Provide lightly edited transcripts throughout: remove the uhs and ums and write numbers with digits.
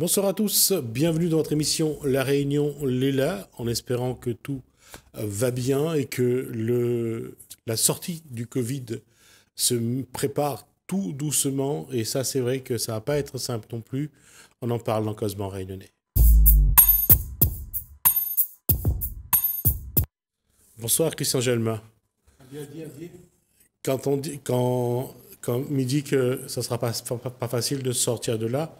Bonsoir à tous, bienvenue dans votre émission La Réunion Léla, en espérant que tout va bien et que la sortie du Covid se prépare tout doucement. Et ça, c'est vrai que ça va pas être simple non plus. On en parle dans Cosmo Réunionnais. Bonsoir Christian Gelma. Quand il dit que ça sera pas facile de sortir de là,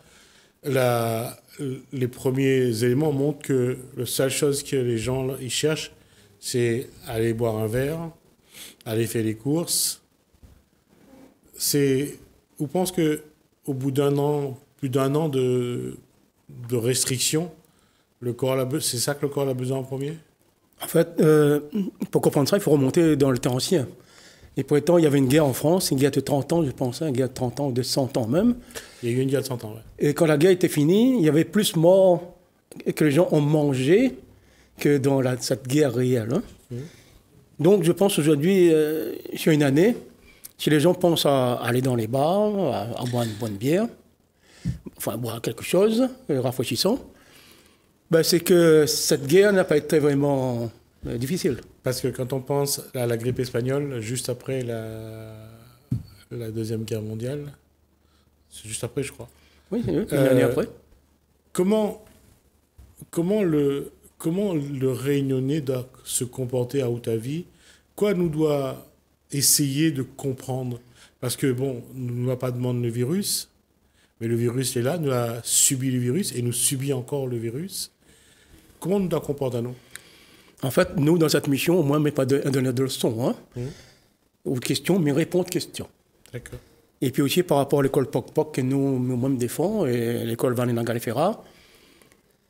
les premiers éléments montrent que la seule chose que les gens ils cherchent, c'est aller boire un verre, aller faire les courses. On pense que au bout d'un an, plus d'un an de restrictions, c'est ça que le corps a besoin en premier? En fait, pour comprendre ça, il faut remonter dans le temps ancien. Et pourtant, il y avait une guerre en France, une guerre de 30 ans, je pense, une guerre de 30 ans ou de 100 ans même. Il y a eu une guerre de 100 ans, ouais. Et quand la guerre était finie, il y avait plus morts que les gens ont mangé que dans cette guerre réelle. Hein. Donc, je pense aujourd'hui, sur une année, si les gens pensent à aller dans les bars, à boire une bonne bière, enfin, à boire quelque chose, rafraîchissant, ben, c'est que cette guerre n'a pas été vraiment difficile. Parce que quand on pense à la grippe espagnole, juste après la Deuxième Guerre mondiale, c'est juste après, je crois. Oui, une année après. Comment le Réunionnais doit se comporter à Outavi? Quoi nous doit essayer de comprendre? Parce que, bon, nous ne va pas demander le virus, mais le virus est là, nous a subi le virus et nous subit encore le virus. Comment nous doit comporter à nous? En fait, nous, dans cette mission, au moins, mais pas donner de leçons, hein, ou de questions, mais répondre aux questions. D'accord. Et puis aussi par rapport à l'école POC que nous-mêmes défendons, et l'école Vanina Galifera,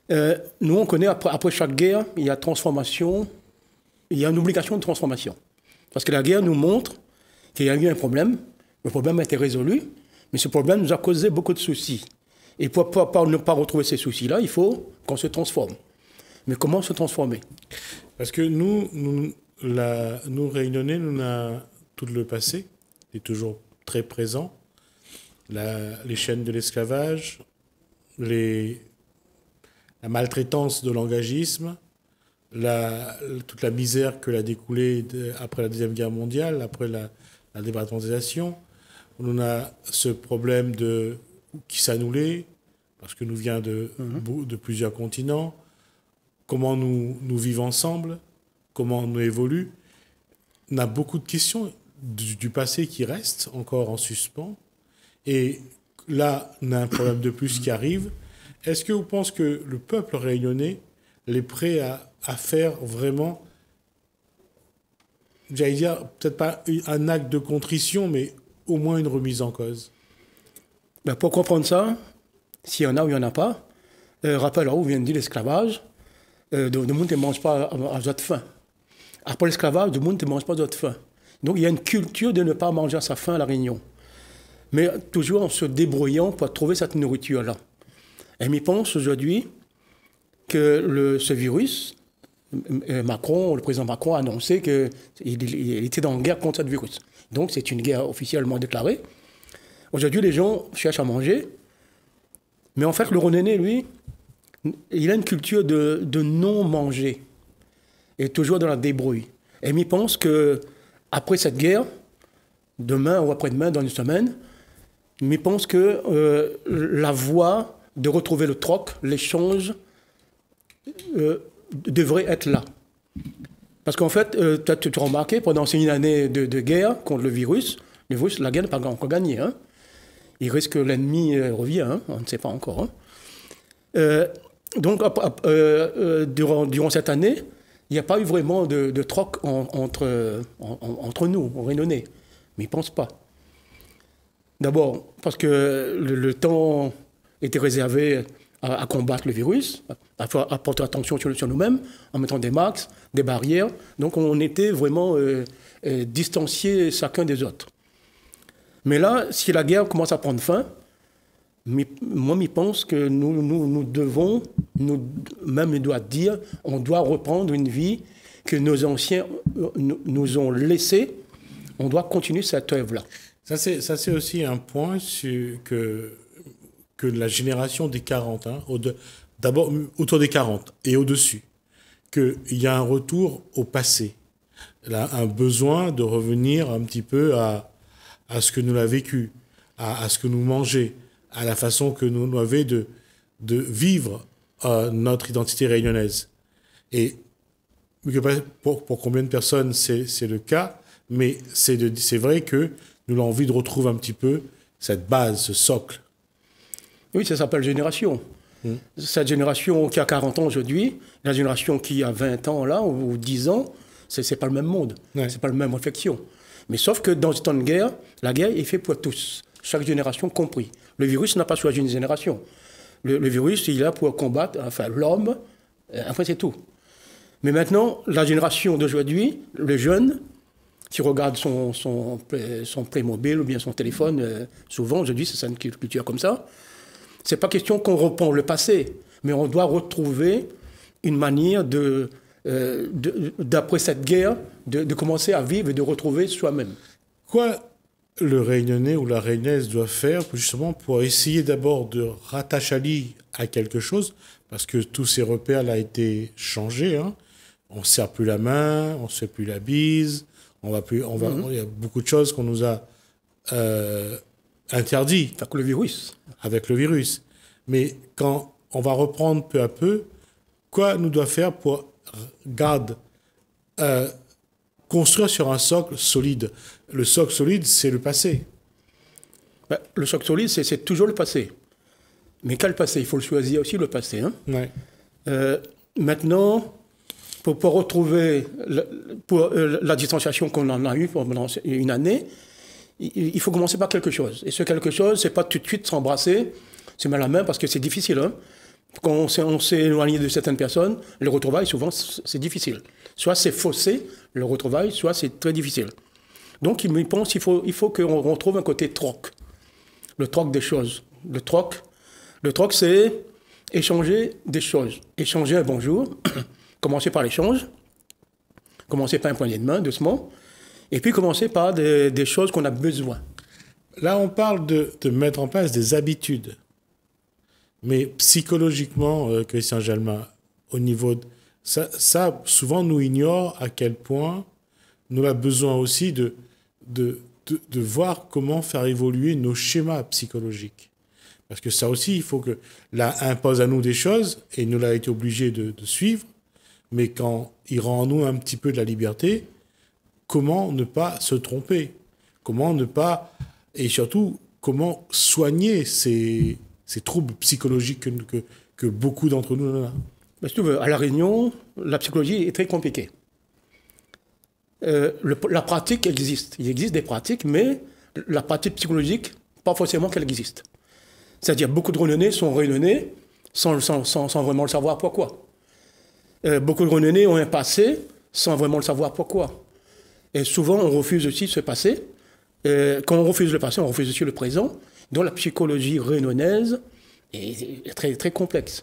nous, on connaît, après chaque guerre, il y a transformation, il y a une obligation de transformation. Parce que la guerre nous montre qu'il y a eu un problème, le problème a été résolu, mais ce problème nous a causé beaucoup de soucis. Et pour ne pas retrouver ces soucis-là, il faut qu'on se transforme. Mais comment se transformer? Parce que nous Réunionnais, nous avons tout le passé, est toujours très présent. Les chaînes de l'esclavage, la maltraitance de l'engagisme, toute la misère que l'a découlée après la Deuxième Guerre mondiale, après la départementalisation. On a ce problème qui s'annulait, parce que nous vient de plusieurs continents. Comment nous vivons ensemble, comment nous évoluons. On a beaucoup de questions du passé qui restent encore en suspens. Et là, on a un problème de plus qui arrive. Est-ce que vous pensez que le peuple réunionnais est prêt à faire vraiment, j'allais dire, peut-être pas un acte de contrition, mais au moins une remise en cause? Ben pour comprendre ça, s'il y en a ou il n'y en a pas, rappelle là où vient de dire l'esclavage. Le monde ne mange pas à votre faim. Après l'esclavage, le monde ne mange pas à votre faim. Donc il y a une culture de ne pas manger à sa faim à La Réunion. Mais toujours en se débrouillant pour trouver cette nourriture-là. Et je pense aujourd'hui que ce virus, le président Macron a annoncé qu'il était en guerre contre ce virus. Donc c'est une guerre officiellement déclarée. Aujourd'hui, les gens cherchent à manger. Mais en fait, le Réunionnais, lui, il a une culture de non-manger et toujours dans la débrouille. Et il pense qu'après cette guerre, demain ou après-demain, dans une semaine, il pense que la voie de retrouver le troc, l'échange, devrait être là. Parce qu'en fait, tu as remarqué, pendant une année de guerre contre le virus, la guerre n'a pas encore gagné. Hein. Il risque que l'ennemi revient, hein, on ne sait pas encore. Hein. Donc, durant cette année, il n'y a pas eu vraiment de troc entre nous, en Réunionnais. Mais ils ne pensent pas. D'abord, parce que le temps était réservé à combattre le virus, à porter attention sur nous-mêmes, en mettant des masques, des barrières. Donc, on était vraiment distanciés chacun des autres. Mais là, si la guerre commence à prendre fin, moi, je pense que nous devons, même il doit dire, on doit reprendre une vie que nos anciens nous ont laissée. On doit continuer cette œuvre-là. Ça, c'est aussi un point que que la génération des 40, hein, d'abord autour des 40 et au-dessus, qu'il y a un retour au passé, là, un besoin de revenir un petit peu à ce que nous avons vécu, à ce que nous mangeons, à la façon que nous avions de vivre notre identité réunionnaise. Et pour combien de personnes c'est le cas, mais c'est vrai que nous avons envie de retrouver un petit peu cette base, ce socle. Oui, ça s'appelle génération. Cette génération qui a 40 ans aujourd'hui, la génération qui a 20 ans là, ou 10 ans, c'est pas le même monde, c'est pas la même réflexion. Mais sauf que dans ce temps de guerre, la guerre est faite pour tous, chaque génération compris. Le virus n'a pas choisi une génération. Le virus, il est là pour combattre, enfin l'homme, après c'est tout. Mais maintenant, la génération d'aujourd'hui, le jeune, qui regarde son Playmobil ou bien son téléphone, souvent aujourd'hui c'est une culture comme ça, c'est pas question qu'on reprend le passé, mais on doit retrouver une manière d'après cette guerre, de commencer à vivre et de retrouver soi-même. Quoi le Réunionnais ou la Réunionnaise doit faire justement pour essayer d'abord de rattacher à quelque chose, parce que tous ces repères là ont été changés, hein. On ne serre plus la main, on ne se fait plus la bise, il y a beaucoup de choses qu'on nous a interdit. Avec le virus. Mais quand on va reprendre peu à peu, quoi nous doit faire pour construire sur un socle solide? Le socle solide, c'est le passé. Le socle solide, c'est toujours le passé. Mais quel passé? Il faut le choisir aussi, le passé. Hein? Ouais. Maintenant, pour retrouver la distanciation qu'on en a eue pendant une année, il faut commencer par quelque chose. Et ce quelque chose, c'est pas tout de suite s'embrasser, se mettre la main, parce que c'est difficile. Hein? Quand on s'est éloigné de certaines personnes, le retrouvailles, souvent, c'est difficile. Soit c'est faussé, le retrouvailles, soit c'est très difficile. Donc, il pense qu'il faut qu'on retrouve un côté troc. Le troc des choses. Le troc, c'est échanger des choses. Échanger un bonjour, commencer par l'échange, commencer par un poignet de main, doucement, et puis commencer par des choses qu'on a besoin. Là, on parle de mettre en place des habitudes. Mais psychologiquement, Christian Jalma, au niveau de ça, souvent nous ignore à quel point nous avons besoin aussi de voir comment faire évoluer nos schémas psychologiques. Parce que ça aussi, il faut que là impose à nous des choses, et nous l'a été obligé de suivre, mais quand il rend en nous un petit peu de la liberté, comment ne pas se tromper? Comment ne pas... Et surtout, comment soigner ces troubles psychologiques que beaucoup d'entre nous ont? Si tu veux, à La Réunion, la psychologie est très compliquée. La pratique existe. Il existe des pratiques, mais la pratique psychologique, pas forcément qu'elle existe. C'est-à-dire, beaucoup de Réunionnais sont réunionnais sans vraiment le savoir pourquoi. Beaucoup de Réunionnais ont un passé sans vraiment le savoir pourquoi. Et souvent, on refuse aussi ce passé. Quand on refuse le passé, on refuse aussi le présent. Donc la psychologie réunionnaise est très, très complexe.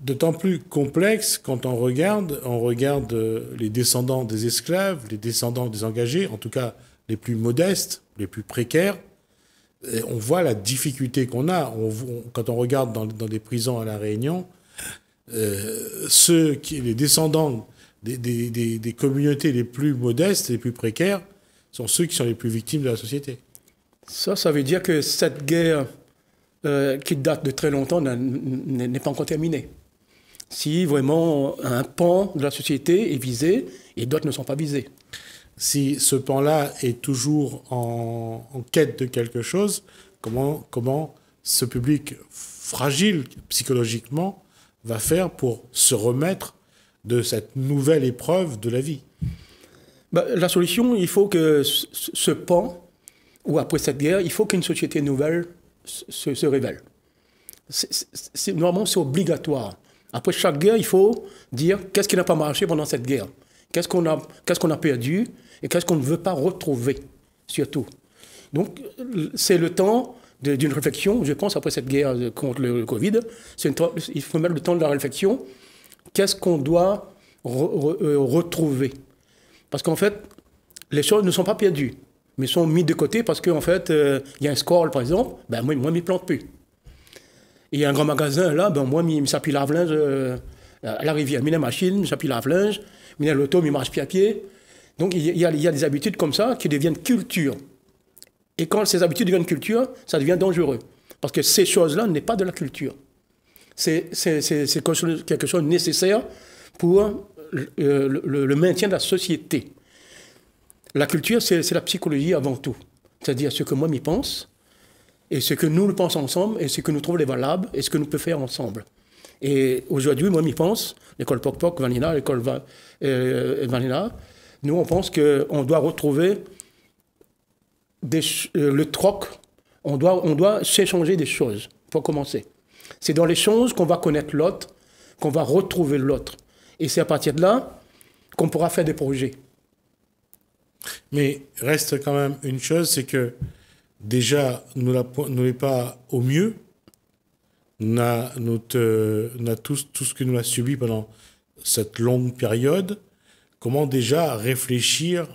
D'autant plus complexe quand on regarde les descendants des esclaves, les descendants des engagés, en tout cas les plus modestes, les plus précaires. Et on voit la difficulté qu'on a. Quand on regarde dans des prisons à La Réunion, les descendants des communautés les plus modestes, les plus précaires, sont ceux qui sont les plus victimes de la société. Ça veut dire que cette guerre qui date de très longtemps n'est pas encore terminée. Si vraiment un pan de la société est visé et d'autres ne sont pas visés. Si ce pan-là est toujours en quête de quelque chose, comment ce public fragile psychologiquement va faire pour se remettre de cette nouvelle épreuve de la vie? La solution, il faut que ce pan, ou après cette guerre, il faut qu'une société nouvelle se révèle. Normalement, c'est obligatoire. Après chaque guerre, il faut dire qu'est-ce qui n'a pas marché pendant cette guerre. Qu'est-ce qu'on a perdu et qu'est-ce qu'on ne veut pas retrouver, surtout. Donc, c'est le temps d'une réflexion, je pense, après cette guerre contre le Covid. Il faut mettre le temps de la réflexion. Qu'est-ce qu'on doit retrouver? Parce qu'en fait, les choses ne sont pas perdues, mais sont mises de côté parce qu'en fait, il y a un score, par exemple, moi, je ne m'y plante plus. Il y a un grand magasin là, ben moi, je s'appuie lave-linge à la rivière. Je machine, je s'appuie lave-linge, je l'auto, je marche pied à pied. Donc il y a des habitudes comme ça qui deviennent culture. Et quand ces habitudes deviennent culture, ça devient dangereux. Parce que ces choses-là n'est pas de la culture. C'est quelque chose de nécessaire pour le maintien de la société. La culture, c'est la psychologie avant tout. C'est-à-dire ce que moi m'y pense, et ce que nous pensons ensemble, et ce que nous trouvons les valables, et ce que nous pouvons faire ensemble. Et aujourd'hui, moi m'y pense, l'école Pok-Pok, Vanina, l'école Vanina, nous on pense qu'on doit retrouver le troc, on doit s'échanger des choses, pour commencer. C'est dans les choses qu'on va connaître l'autre, qu'on va retrouver l'autre. Et c'est à partir de là qu'on pourra faire des projets. Mais reste quand même une chose, c'est que déjà, nous n'est pas au mieux. On a tout ce que nous a subi pendant cette longue période. Comment déjà réfléchir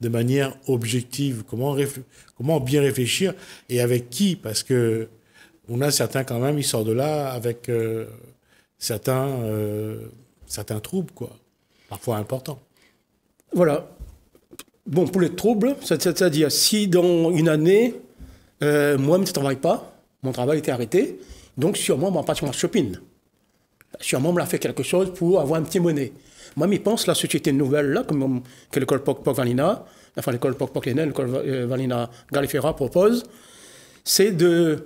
de manière objective? Comment bien réfléchir et avec qui? Parce que on a certains quand même, ils sortent de là avec certains troubles, quoi. Parfois importants. Voilà. Bon, pour les troubles, c'est-à-dire si dans une année, moi, je ne travaille pas, mon travail était arrêté, donc sûrement, je passe mon shopping. Sûrement, on m'a fait quelque chose pour avoir un petit monnaie. Moi, je pense la société nouvelle, là, que l'école Pok-Pok Vanina, enfin l'école Pok-Pok Lénen, l'école Vanina Galifera propose, c'est de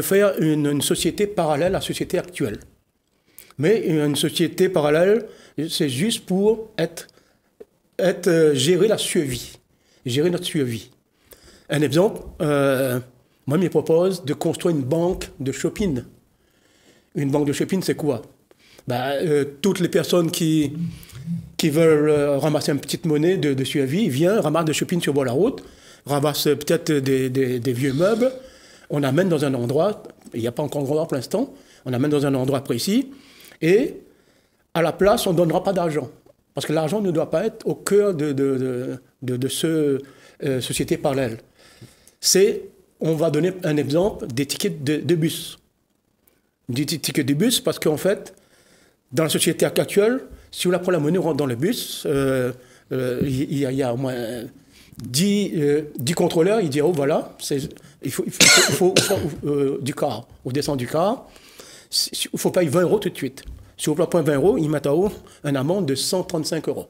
faire une société parallèle à la société actuelle. Mais une société parallèle, c'est juste pour gérer la survie, gérer notre survie. Un exemple, moi, je me propose de construire une banque de shopping. Une banque de shopping, c'est quoi? Toutes les personnes qui veulent ramasser une petite monnaie de survie viennent, ramassent de shopping sur le bord de la route, ramassent peut-être des vieux meubles, on amène dans un endroit, il n'y a pas encore d'endroit pour l'instant, on amène dans un endroit précis, et à la place, on ne donnera pas d'argent. Parce que l'argent ne doit pas être au cœur de ce société parallèle. On va donner un exemple des tickets de bus. Des tickets de bus parce qu'en fait, dans la société actuelle, si on prend la monnaie, on rentre dans le bus, il y a au moins 10 contrôleurs, ils disent, oh voilà, il faut du car, on descend du car, il faut payer 20 € tout de suite. Si on prend 20 €, ils mettent à haut une amende de 135 €.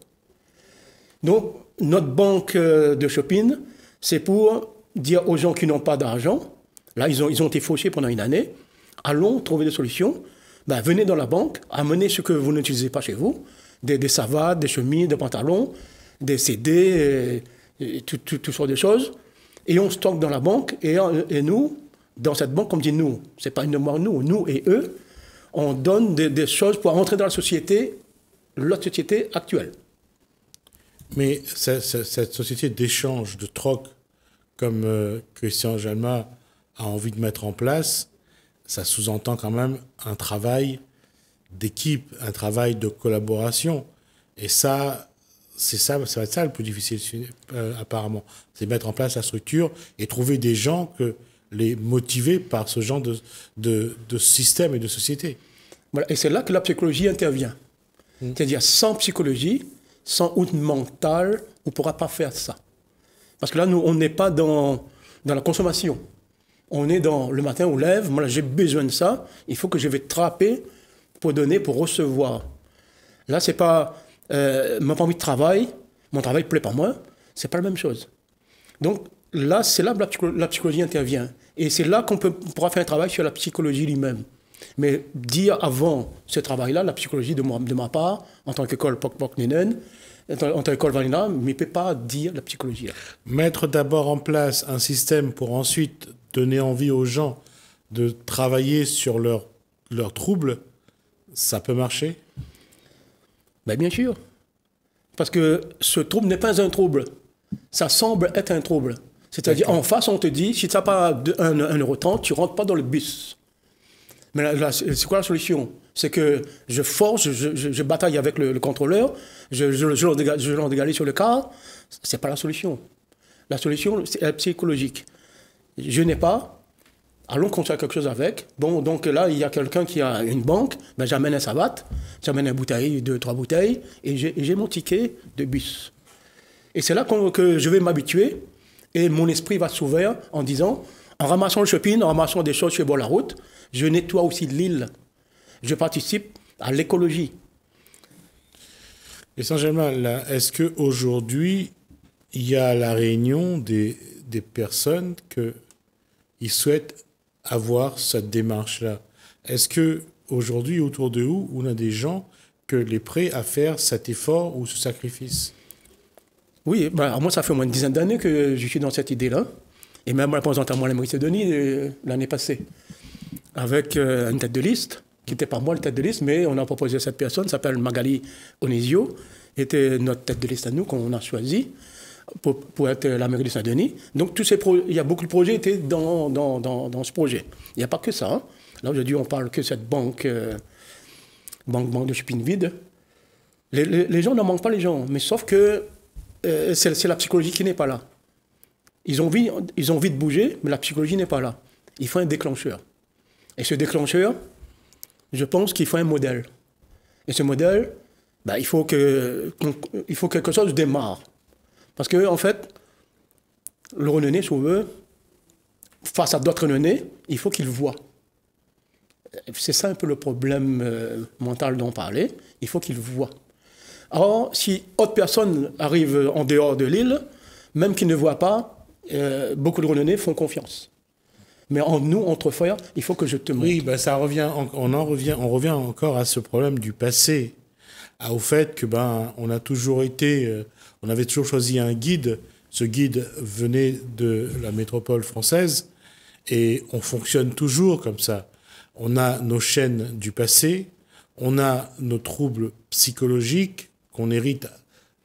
Donc, notre banque de shopping, c'est pour dire aux gens qui n'ont pas d'argent, là, ils ont été fauchés pendant une année, allons trouver des solutions, venez dans la banque, amenez ce que vous n'utilisez pas chez vous, des savates, des chemises, des pantalons, des CD, toutes sortes de choses, et on stocke dans la banque, et nous, dans cette banque, comme dit nous, c'est pas une mémoire nous et eux, on donne des choses pour entrer dans la société, l'autre société actuelle. Mais cette société d'échange, de troc, comme Christian Jalma a envie de mettre en place, ça sous-entend quand même un travail d'équipe, un travail de collaboration. Et ça va être ça le plus difficile, apparemment. C'est mettre en place la structure et trouver des gens les motiver par ce genre de système et de société. Voilà, et c'est là que la psychologie intervient. C'est-à-dire, sans psychologie, sans outil mental, on ne pourra pas faire ça. Parce que là, nous, on n'est pas dans la consommation. On est dans le matin, on lève, moi, j'ai besoin de ça, il faut que je vais trapper pour donner, pour recevoir. Là, c'est pas... ma envie de travail, mon travail ne plaît pas moi, c'est pas la même chose. Donc, là, c'est là que la psychologie intervient. Et c'est là qu'on pourra faire un travail sur la psychologie lui-même. Mais dire avant ce travail-là, la psychologie de ma part, en tant qu'école Pok-Pok Lénen, en tant qu'école Vanina, ne peut pas dire la psychologie. Mettre d'abord en place un système pour ensuite donner envie aux gens de travailler sur leurs troubles, ça peut marcher? Bien sûr. Parce que ce trouble n'est pas un trouble. Ça semble être un trouble. C'est-à-dire, en face, on te dit, si tu n'as pas 1,30 €, tu ne rentres pas dans le bus. Mais là, c'est quoi la solution? C'est que je force, je bataille avec le contrôleur, je l'engager sur le car. Ce n'est pas la solution. La solution, c'est psychologique. Je n'ai pas, Allons construire quelque chose avec. Bon, donc là, il y a quelqu'un qui a une banque, ben, j'amène un savate, j'amène une bouteille, 2, 3 bouteilles, et j'ai mon ticket de bus. Et c'est là que je vais m'habituer, et mon esprit va s'ouvrir en disant, en ramassant le shopping, en ramassant des choses sur le bord de la route, je nettoie aussi l'île. Je participe à l'écologie. Et Saint-Germain, est-ce qu'aujourd'hui, il y a à La Réunion des personnes qui souhaitent avoir cette démarche-là? Est-ce qu'aujourd'hui, autour de vous, on a des gens que les prêts à faire cet effort ou ce sacrifice? Oui, ben, moi, ça fait au moins une dizaine d'années que je suis dans cette idée-là. Et même représentant à la Macédonie l'année passée, avec une tête de liste, qui n'était pas moi le tête de liste, mais on a proposé à cette personne, s'appelle Magali Onesio, était notre tête de liste à nous, qu'on a choisi pour être la mairie de Saint-Denis. Donc, il y a beaucoup de projets qui étaient dans ce projet. Il n'y a pas que ça. Hein. Là, aujourd'hui, on parle que cette banque de shopping vide. Les gens n'en manquent pas, les gens, mais sauf que c'est la psychologie qui n'est pas là. Ils ont envie de bouger, mais la psychologie n'est pas là. Il faut un déclencheur. Et ce déclencheur, je pense qu'il faut un modèle. Et ce modèle, ben, il faut que quelque chose démarre. Parce que, en fait, le Renonais, si on veut, face à d'autres Renonais, il faut qu'il voit. C'est ça un peu le problème mental dont on parlait. Il faut qu'il voit. Or, si autre personne arrive en dehors de l'île, même qu'ils ne voient pas, beaucoup de Renonais font confiance. Mais en nous, entre frères, il faut que je te montre. Oui, ben ça revient, on revient encore à ce problème du passé, au fait que on a toujours été, on avait toujours choisi un guide. Ce guide venait de la métropole française et on fonctionne toujours comme ça. On a nos chaînes du passé, on a nos troubles psychologiques qu'on hérite,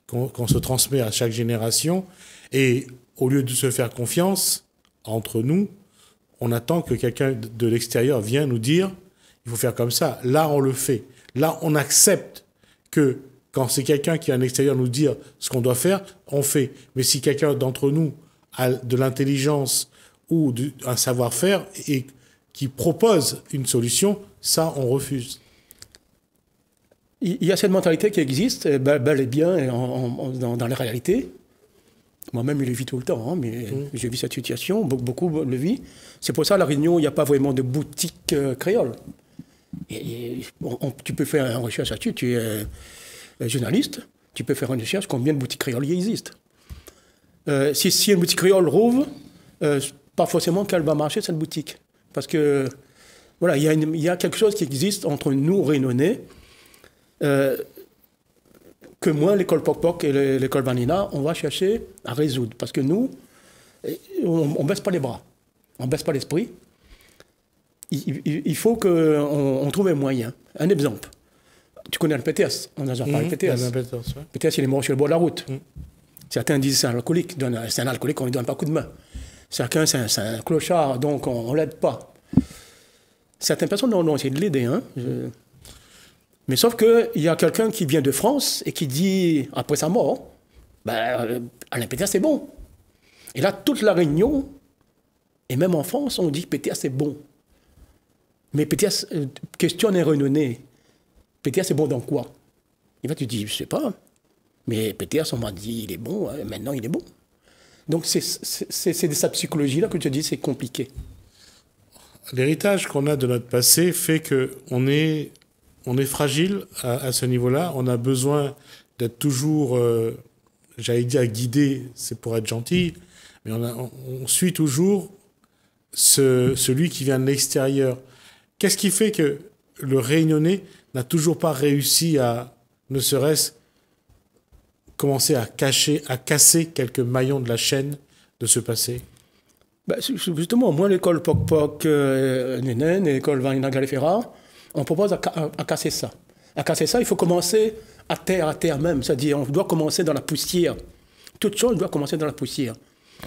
qu'on se transmet à chaque génération, et au lieu de se faire confiance entre nous, on attend que quelqu'un de l'extérieur vienne nous dire il faut faire comme ça. Là, on le fait. Là, on accepte que quand c'est quelqu'un qui est à l'extérieur nous dire ce qu'on doit faire, on fait. Mais si quelqu'un d'entre nous a de l'intelligence ou un savoir-faire et qui propose une solution, ça, on refuse. Il y a cette mentalité qui existe, bel et bien dans la réalité. Moi-même, je le vis tout le temps, hein, mais je vis cette situation, beaucoup le vivent. C'est pour ça, à La Réunion, il n'y a pas vraiment de boutique créole. Tu peux faire une recherche là-dessus, tu es journaliste, tu peux faire une recherche, combien de boutiques créoles il existe. Si une boutique créole rouvre, pas forcément qu'elle va marcher, cette boutique. Parce que, voilà, il y a quelque chose qui existe entre nous, Réunionnais, que moi, l'école Pok-Pok et l'école Vanina, on va chercher à résoudre. Parce que nous, on ne baisse pas les bras, on ne baisse pas l'esprit. Il faut qu'on trouve un moyen. Un exemple. Tu connais le PTS, on a déjà parlé de PTS. PTS, il est mort sur le bord de la route. Certains disent que c'est un alcoolique, c'est un alcoolique, on ne lui donne pas coup de main. Certains, c'est un clochard, donc on ne l'aide pas. Certaines personnes ont essayé de l'aider, hein. Mais sauf qu'il y a quelqu'un qui vient de France et qui dit, après sa mort, Alain PTS, c'est bon. Et là, toute la Réunion, et même en France, on dit que PTS, c'est bon. Mais PTS questionne un Renonais. PTS, c'est bon dans quoi? Et là, tu dis, je ne sais pas. Mais PTS, on m'a dit, il est bon, maintenant il est bon. Donc, c'est de sa psychologie-là que je te dis, c'est compliqué. L'héritage qu'on a de notre passé fait qu'on est fragile à ce niveau-là. On a besoin d'être toujours, j'allais dire guidé, c'est pour être gentil, mais on suit toujours celui qui vient de l'extérieur. Qu'est-ce qui fait que le Réunionnais n'a toujours pas réussi à, ne serait-ce, commencer à casser quelques maillons de la chaîne de ce passé? Justement, moi, l'école Pok-Pok Nénen et l'école Vanina Galifera, on propose à casser ça. À casser ça, il faut commencer à terre même. C'est-à-dire, on doit commencer dans la poussière. Toute chose doit commencer dans la poussière.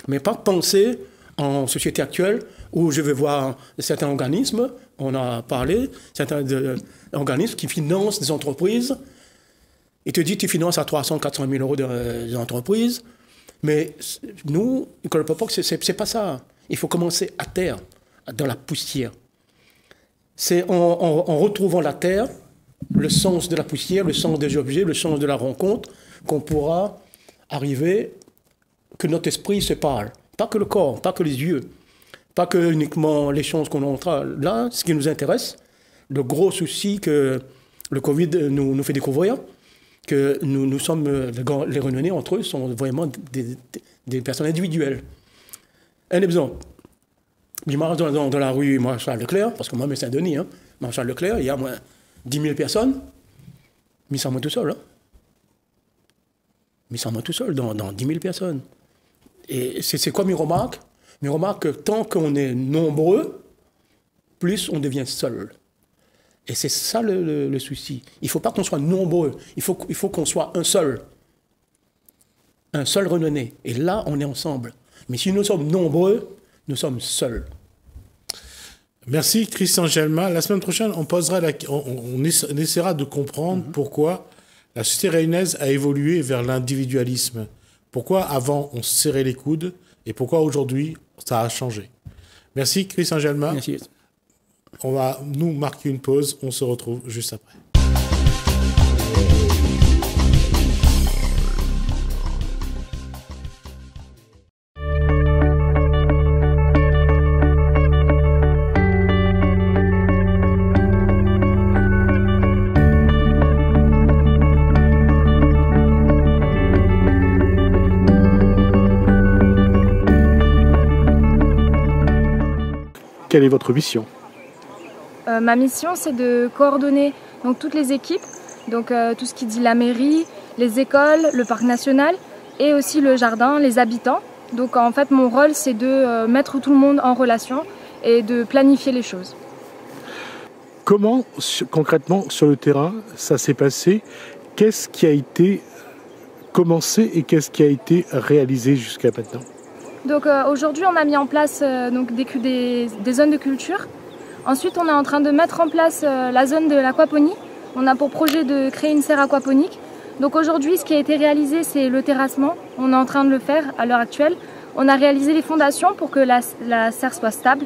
Mais pas penser en société actuelle où je vais voir certains organismes, on a parlé, certains organismes qui financent des entreprises. Ils te disent tu finances à 300, 400 000 euros des entreprises. Mais nous, l'école Pok-Pok, c'est pas ça. Il faut commencer à terre. dans la poussière. C'est en retrouvant la terre, le sens de la poussière, le sens des objets, le sens de la rencontre, qu'on pourra arriver, que notre esprit se parle. Pas que le corps, pas que les yeux, pas que uniquement les choses qu'on entend. Là, ce qui nous intéresse, le gros souci que le Covid nous fait découvrir, que nous sommes, les Réunionnais entre eux sont vraiment des personnes individuelles. Un exemple. Je marche dans la rue Marshal Leclerc, parce que moi, je suis Saint-Denis, hein. Marshal Leclerc, il y a moins 10 000 personnes, mais sans moi tout seul. Hein. Mais sans moi tout seul, dans 10 000 personnes. Et c'est quoi mes remarques? Mes remarques que tant qu'on est nombreux, plus on devient seul. Et c'est ça le souci. Il ne faut pas qu'on soit nombreux, il faut qu'on soit un seul Réunionnais. Et là, on est ensemble. Mais si nous sommes nombreux, nous sommes seuls. Merci Christian Gelma. La semaine prochaine, on essaiera de comprendre pourquoi la société réunionnaise a évolué vers l'individualisme. Pourquoi avant on se serrait les coudes et pourquoi aujourd'hui ça a changé. Merci Christian Gelma. Merci. On va nous marquer une pause. On se retrouve juste après. Quelle est votre mission ? Ma mission, c'est de coordonner donc, toutes les équipes, donc tout ce qui dit la mairie, les écoles, le parc national et aussi le jardin, les habitants. Donc en fait, mon rôle, c'est de mettre tout le monde en relation et de planifier les choses. Comment, concrètement, sur le terrain, ça s'est passé ? Qu'est-ce qui a été commencé et qu'est-ce qui a été réalisé jusqu'à maintenant ? Donc aujourd'hui, on a mis en place donc, des zones de culture. Ensuite, on est en train de mettre en place la zone de l'aquaponie. On a pour projet de créer une serre aquaponique. Donc aujourd'hui, ce qui a été réalisé, c'est le terrassement. On est en train de le faire à l'heure actuelle. On a réalisé les fondations pour que la serre soit stable.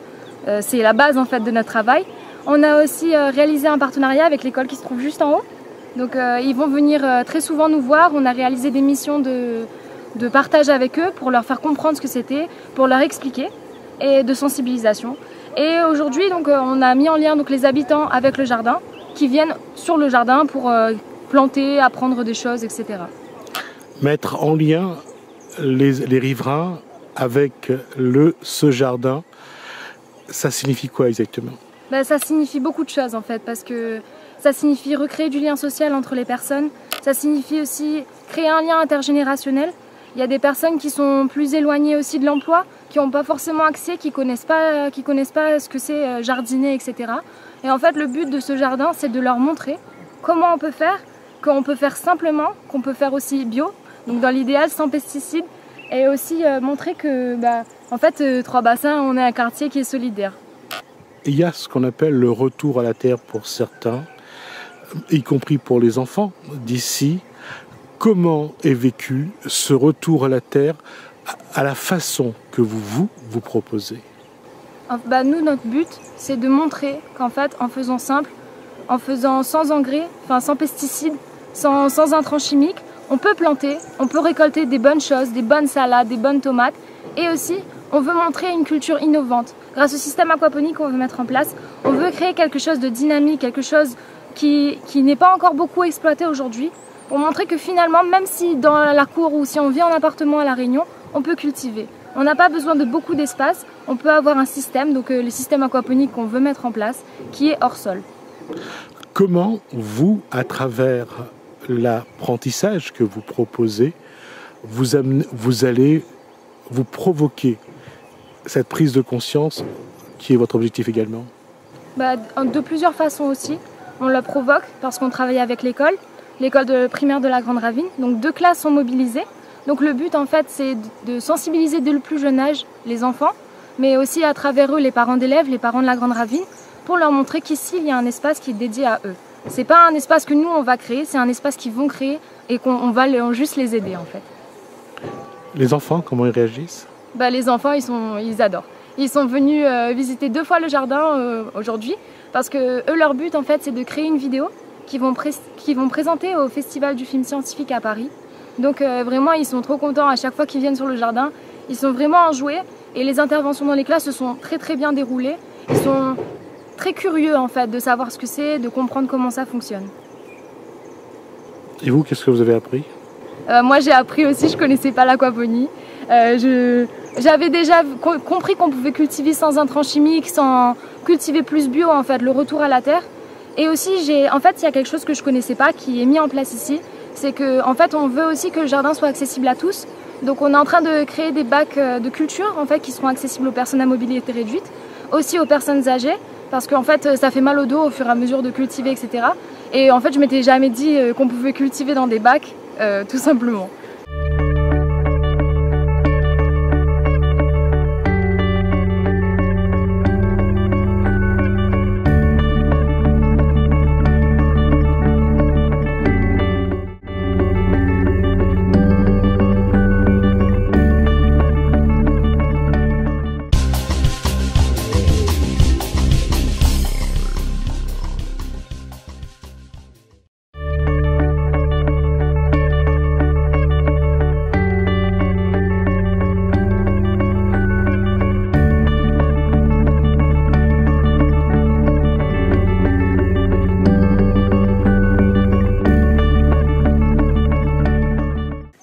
C'est la base en fait de notre travail. On a aussi réalisé un partenariat avec l'école qui se trouve juste en haut. Donc ils vont venir très souvent nous voir. On a réalisé des missions de partage avec eux pour leur faire comprendre ce que c'était, pour leur expliquer et de sensibilisation. Et aujourd'hui, donc, on a mis en lien donc, les habitants avec le jardin qui viennent sur le jardin pour planter, apprendre des choses, etc. Mettre en lien les riverains avec ce jardin, ça signifie quoi exactement ? Ben, ça signifie beaucoup de choses en fait, parce que ça signifie recréer du lien social entre les personnes. Ça signifie aussi créer un lien intergénérationnel. Il y a des personnes qui sont plus éloignées aussi de l'emploi, qui n'ont pas forcément accès, qui connaissent pas ce que c'est jardiner, etc. Et en fait, le but de ce jardin, c'est de leur montrer comment on peut faire, qu'on peut faire simplement, qu'on peut faire aussi bio, donc dans l'idéal sans pesticides, et aussi montrer que, en fait, Trois-Bassins, on est un quartier qui est solidaire. Il y a ce qu'on appelle le retour à la terre pour certains, y compris pour les enfants d'ici. Comment est vécu ce retour à la terre à la façon que vous proposez ? Nous, notre but, c'est de montrer qu'en fait, en faisant simple, en faisant sans engrais, sans pesticides, sans intrants chimiques, on peut planter, on peut récolter des bonnes choses, des bonnes salades, des bonnes tomates. Et aussi, on veut montrer une culture innovante. Grâce au système aquaponique qu'on veut mettre en place, on veut créer quelque chose de dynamique, quelque chose qui n'est pas encore beaucoup exploité aujourd'hui, pour montrer que finalement, même si dans la cour ou si on vit en appartement à La Réunion, on peut cultiver. On n'a pas besoin de beaucoup d'espace, on peut avoir un système, donc le système aquaponique qu'on veut mettre en place, qui est hors sol. Comment vous, à travers l'apprentissage que vous proposez, vous allez vous provoquer cette prise de conscience qui est votre objectif également ? De plusieurs façons aussi. On le provoque parce qu'on travaille avec l'école primaire de la Grande Ravine. Donc 2 classes sont mobilisées. Donc le but en fait c'est de sensibiliser dès le plus jeune âge les enfants, mais aussi à travers eux les parents d'élèves, les parents de la Grande Ravine, pour leur montrer qu'ici il y a un espace qui est dédié à eux. C'est pas un espace que nous on va créer, c'est un espace qu'ils vont créer et qu'on va juste les aider en fait. Les enfants, comment ils réagissent ? Les enfants ils adorent. Ils sont venus visiter 2 fois le jardin aujourd'hui parce que eux, leur but en fait, c'est de créer une vidéo qu'ils vont présenter au Festival du film scientifique à Paris. Donc vraiment, ils sont trop contents à chaque fois qu'ils viennent sur le jardin. Ils sont vraiment enjoués et les interventions dans les classes se sont très bien déroulées. Ils sont très curieux en fait de savoir ce que c'est, de comprendre comment ça fonctionne. Et vous, qu'est-ce que vous avez appris? Moi j'ai appris aussi, je connaissais pas l'aquaponie. J'avais déjà compris qu'on pouvait cultiver sans intrants chimiques, sans cultiver plus bio en fait, le retour à la terre. Et aussi en fait il y a quelque chose que je connaissais pas qui est mis en place ici, c'est que en fait on veut aussi que le jardin soit accessible à tous. Donc on est en train de créer des bacs de culture en fait qui seront accessibles aux personnes à mobilité réduite, aussi aux personnes âgées, parce qu'en fait ça fait mal au dos au fur et à mesure de cultiver, etc. Et en fait je m'étais jamais dit qu'on pouvait cultiver dans des bacs, tout simplement.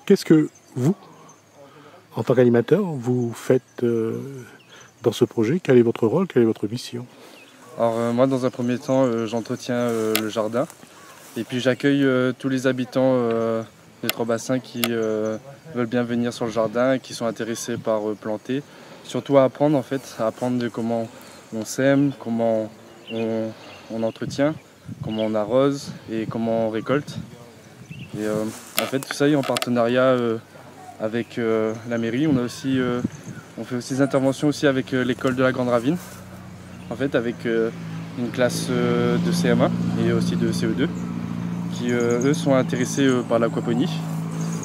Qu'est-ce que vous, en tant qu'animateur, vous faites dans ce projet? Quel est votre rôle? Quelle est votre mission? Alors moi, dans un premier temps, j'entretiens le jardin et puis j'accueille tous les habitants des 3 bassins qui veulent bien venir sur le jardin et qui sont intéressés par planter. Surtout à apprendre en fait, à apprendre de comment on sème, comment on entretient, comment on arrose et comment on récolte. Et en fait tout ça est en partenariat avec la mairie. On fait aussi des interventions aussi avec l'école de la Grande Ravine, en fait avec une classe de CM1 et aussi de CE2 qui eux sont intéressés par l'aquaponie.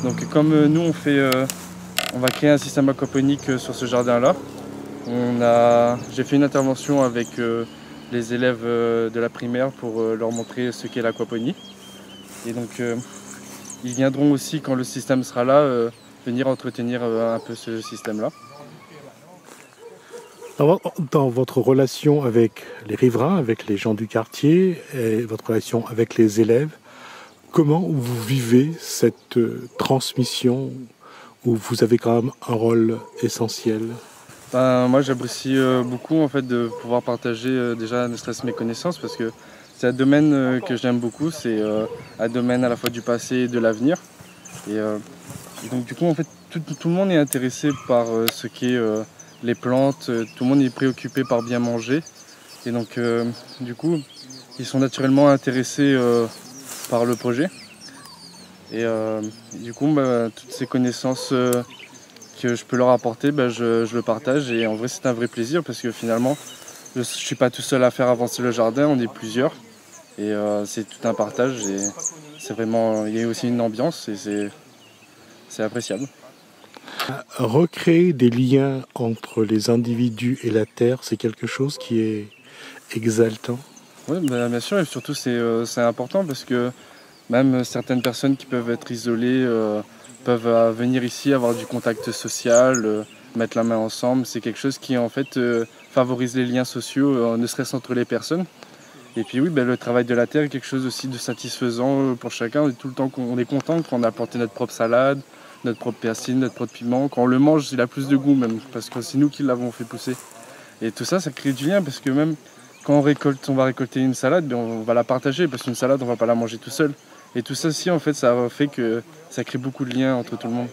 Donc comme nous on va créer un système aquaponique sur ce jardin là, j'ai fait une intervention avec les élèves de la primaire pour leur montrer ce qu'est l'aquaponie. Et donc ils viendront aussi, quand le système sera là, venir entretenir un peu ce système-là. Dans votre relation avec les riverains, avec les gens du quartier, et votre relation avec les élèves, comment vous vivez cette transmission où vous avez quand même un rôle essentiel? Moi j'apprécie beaucoup en fait, de pouvoir partager déjà ne serait-ce mes connaissances, parce que c'est un domaine que j'aime beaucoup, c'est un domaine à la fois du passé et de l'avenir. Et donc du coup en fait tout le monde est intéressé par ce qu'est les plantes, tout le monde est préoccupé par bien manger. Et donc du coup ils sont naturellement intéressés par le projet. Et du coup toutes ces connaissances que je peux leur apporter, je le partage. Et en vrai c'est un vrai plaisir parce que finalement je ne suis pas tout seul à faire avancer le jardin, on est plusieurs. Et c'est tout un partage et c'est vraiment, il y a aussi une ambiance et c'est appréciable. Recréer des liens entre les individus et la terre, c'est quelque chose qui est exaltant. Oui, bien sûr, et surtout c'est important parce que même certaines personnes qui peuvent être isolées peuvent venir ici, avoir du contact social, mettre la main ensemble. C'est quelque chose qui en fait favorise les liens sociaux, ne serait-ce entre les personnes. Et puis oui, le travail de la terre est quelque chose aussi de satisfaisant pour chacun. On est tout le temps on est content quand on a planté notre propre salade, notre propre persil, notre propre piment. Quand on le mange, il a plus de goût même, parce que c'est nous qui l'avons fait pousser. Et tout ça, ça crée du lien, parce que même quand on va récolter une salade, on va la partager, parce qu'une salade, on ne va pas la manger tout seul. Et tout ça aussi, en fait, ça fait que ça crée beaucoup de liens entre tout le monde.